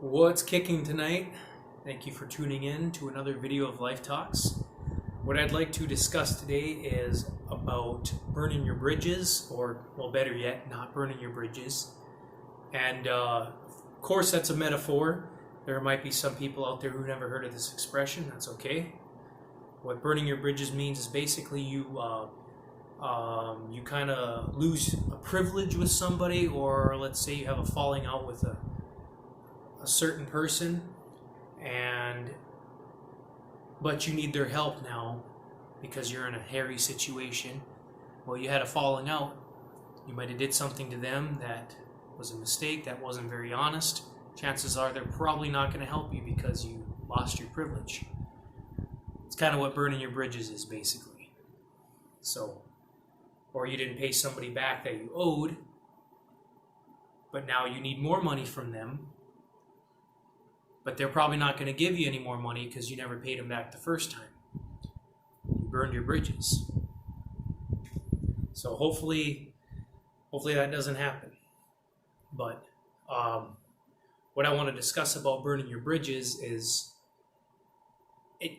What's kicking tonight? Thank you for tuning in to another video of Life Talks. What I'd like to discuss today is about burning your bridges, or, well, better yet, not burning your bridges. And of course, that's a metaphor. There might be some people out there who never heard of this expression. That's okay. What burning your bridges means is basically you kind of lose a privilege with somebody, or let's say you have a falling out with a certain person, but you need their help now because you're in a hairy situation. Well, you had a falling out. You might have did something to them that was a mistake, that wasn't very honest. Chances are they're probably not going to help you because you lost your privilege. It's kind of what burning your bridges is, basically. So, or you didn't pay somebody back that you owed, but now you need more money from them, but they're probably not going to give you any more money because you never paid them back the first time. You burned your bridges. So hopefully that doesn't happen. But what I want to discuss about burning your bridges is it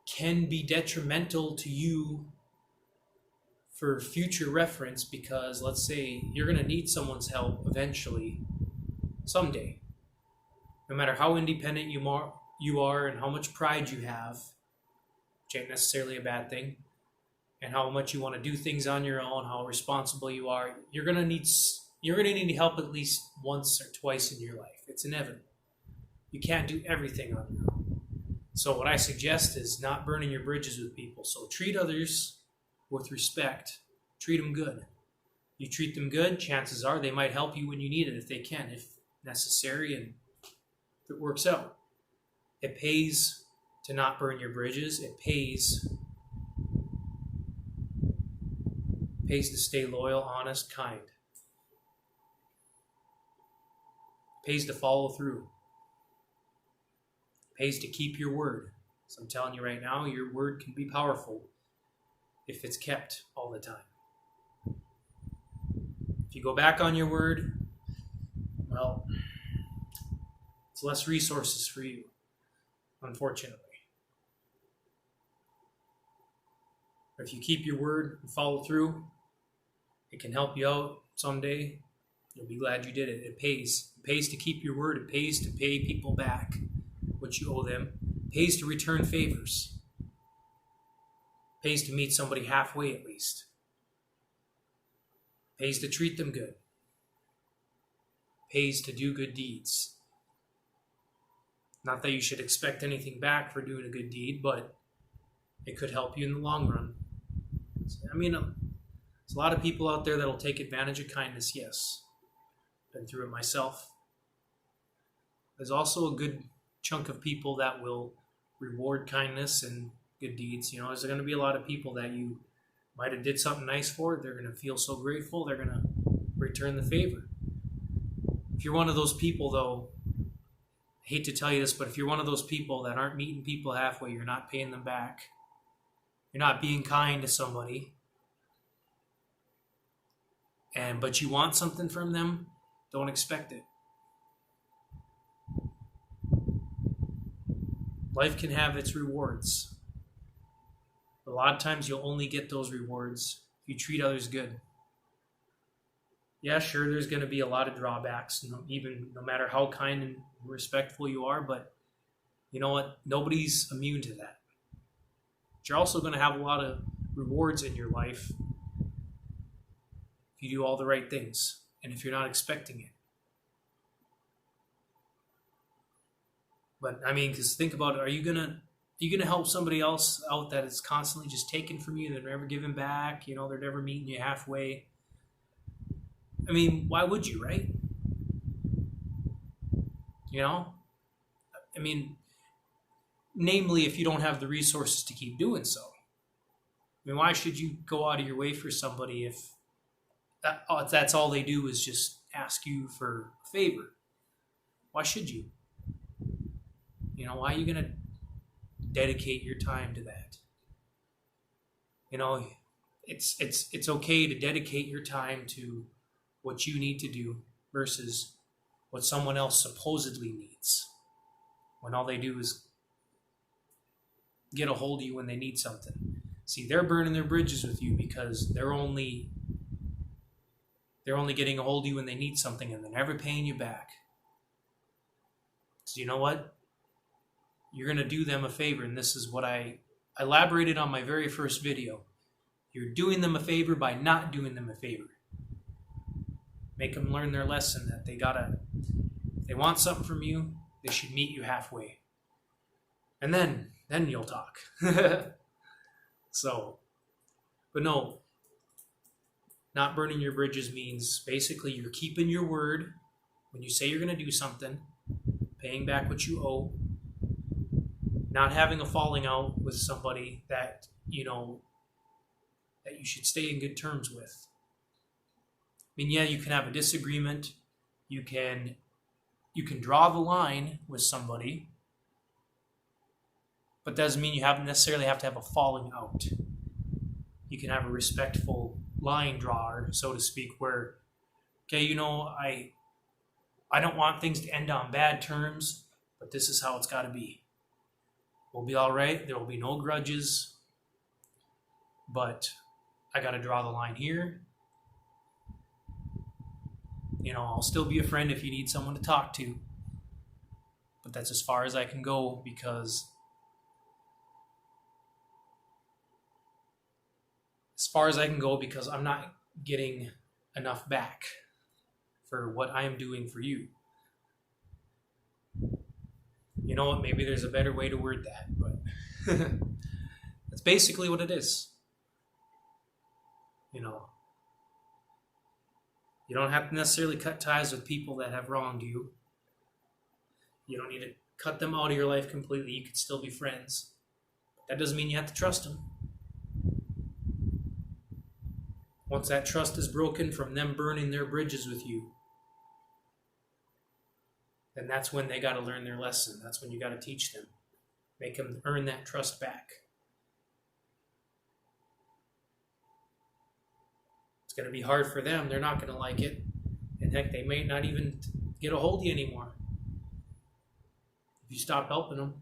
can be detrimental to you for future reference, because let's say you're going to need someone's help eventually, someday. No matter how independent you are and how much pride you have, which ain't necessarily a bad thing, and how much you want to do things on your own, how responsible you are, you're gonna need help at least once or twice in your life. It's inevitable. You can't do everything on your own. So what I suggest is not burning your bridges with people. So treat others with respect. Treat them good. You treat them good, chances are they might help you when you need it if they can, if necessary, and if it works out. It pays to not burn your bridges. It pays to stay loyal, honest, kind. It pays to follow through. It pays to keep your word. So I'm telling you right now, your word can be powerful if it's kept all the time. If you go back on your word, well, it's less resources for you, unfortunately. But if you keep your word and follow through, it can help you out someday. You'll be glad you did it. It pays. It pays to keep your word. It pays to pay people back what you owe them. It pays to return favors. It pays to meet somebody halfway at least. It pays to treat them good. It pays to do good deeds. Not that you should expect anything back for doing a good deed, but it could help you in the long run. I mean, there's a lot of people out there that'll take advantage of kindness, yes. Been through it myself. There's also a good chunk of people that will reward kindness and good deeds. You know, there's going to be a lot of people that you might have did something nice for. They're going to feel so grateful. They're going to return the favor. If you're one of those people, though, I hate to tell you this, but if you're one of those people that aren't meeting people halfway, you're not paying them back, you're not being kind to somebody, but you want something from them, don't expect it. Life can have its rewards. A lot of times you'll only get those rewards if you treat others good. Yeah, sure, there's going to be a lot of drawbacks, no matter how kind and respectful you are, but you know what? Nobody's immune to that. But you're also going to have a lot of rewards in your life if you do all the right things and if you're not expecting it. But I mean, because think about it, are you gonna help somebody else out that is constantly just taking from you? They're never giving back. They're never meeting you halfway. I mean, why would you, right? I mean, namely, if you don't have the resources to keep doing so. I mean, why should you go out of your way for somebody if that's all they do is just ask you for a favor? Why should you? Why are you going to dedicate your time to that? It's okay to dedicate your time to what you need to do versus what someone else supposedly needs. when all they do is get a hold of you when they need something. See, they're burning their bridges with you because they're only getting a hold of you when they need something, and they're never paying you back. So you know what? You're going to do them a favor, and this is what I elaborated on my very first video. You're doing them a favor by not doing them a favor. Make them learn their lesson that if they want something from you, they should meet you halfway. And then you'll talk. So, but no, not burning your bridges means basically you're keeping your word when you say you're going to do something, paying back what you owe, not having a falling out with somebody that you should stay in good terms with. I mean, yeah, you can have a disagreement. You can draw the line with somebody, but doesn't mean you necessarily have to have a falling out. You can have a respectful line drawer, so to speak, where, okay, I don't want things to end on bad terms, but this is how it's got to be. We'll be all right. There will be no grudges, but I got to draw the line here. I'll still be a friend if you need someone to talk to, but that's as far as I can go because I'm not getting enough back for what I am doing for you. You know what? Maybe there's a better way to word that, but that's basically what it is. You don't have to necessarily cut ties with people that have wronged you. You don't need to cut them out of your life completely. You could still be friends. That doesn't mean you have to trust them. Once that trust is broken from them burning their bridges with you, then that's when they got to learn their lesson. That's when you got to teach them. Make them earn that trust back. It's going to be hard for them. They're not going to like it. And heck, they may not even get a hold of you anymore if you stop helping them.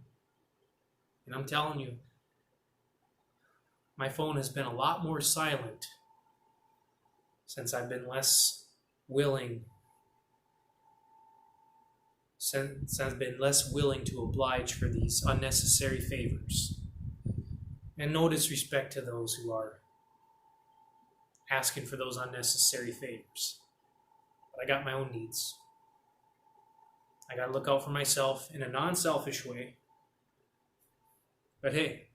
And I'm telling you, my phone has been a lot more silent since I've been less willing to oblige for these unnecessary favors. And no disrespect to those who are asking for those unnecessary favors. But I got my own needs. I got to look out for myself in a non-selfish way. But hey,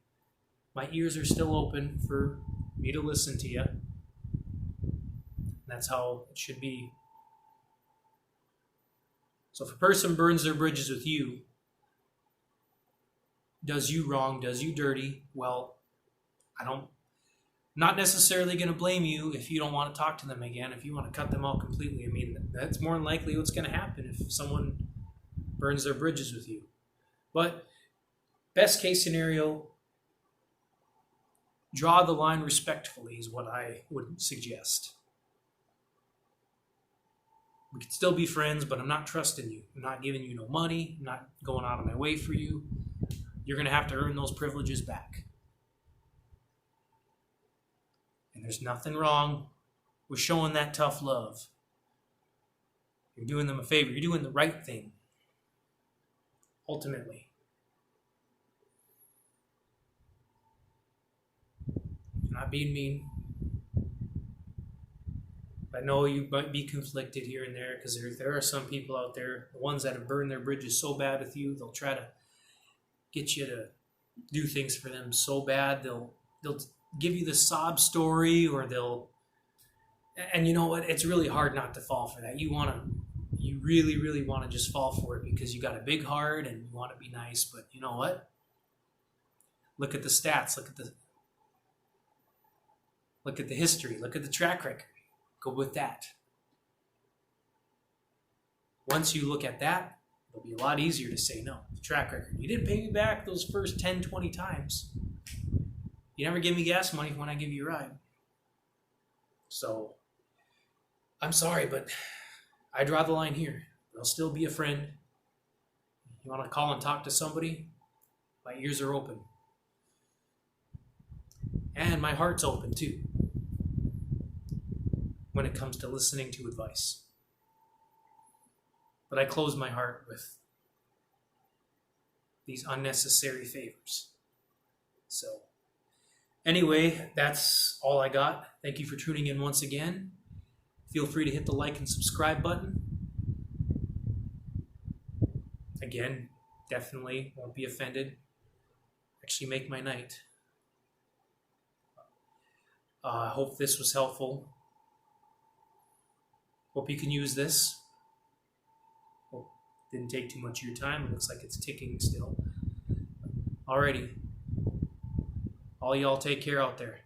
my ears are still open for me to listen to you. That's how it should be. So if a person burns their bridges with you, does you wrong, does you dirty, well, not necessarily going to blame you if you don't want to talk to them again, if you want to cut them out completely. I mean, that's more than likely what's going to happen if someone burns their bridges with you. But best case scenario, draw the line respectfully is what I would suggest. We could still be friends, but I'm not trusting you. I'm not giving you no money. I'm not going out of my way for you. You're going to have to earn those privileges back. And there's nothing wrong with showing that tough love. You're doing them a favor. You're doing the right thing. Ultimately. You're not being mean. I know you might be conflicted here and there because there are some people out there, the ones that have burned their bridges so bad with you, they'll try to get you to do things for them so bad. They'll give you the sob story, or and you know what? It's really hard not to fall for that. You really, really want to just fall for it because you got a big heart and you want to be nice. But you know what? Look at the stats. Look at the history. Look at the track record. Go with that. Once you look at that, it'll be a lot easier to say no. The track record. You didn't pay me back those first 10, 20 times. You never give me gas money when I give you a ride. So, I'm sorry, but I draw the line here. I'll still be a friend. You want to call and talk to somebody? My ears are open. And my heart's open too when it comes to listening to advice. But I close my heart with these unnecessary favors. So, anyway, that's all I got. Thank you for tuning in once again. Feel free to hit the like and subscribe button. Again, definitely won't be offended. Actually make my night. I hope this was helpful. Hope you can use this. Hope it didn't take too much of your time. It looks like it's ticking still. Alrighty. All y'all take care out there.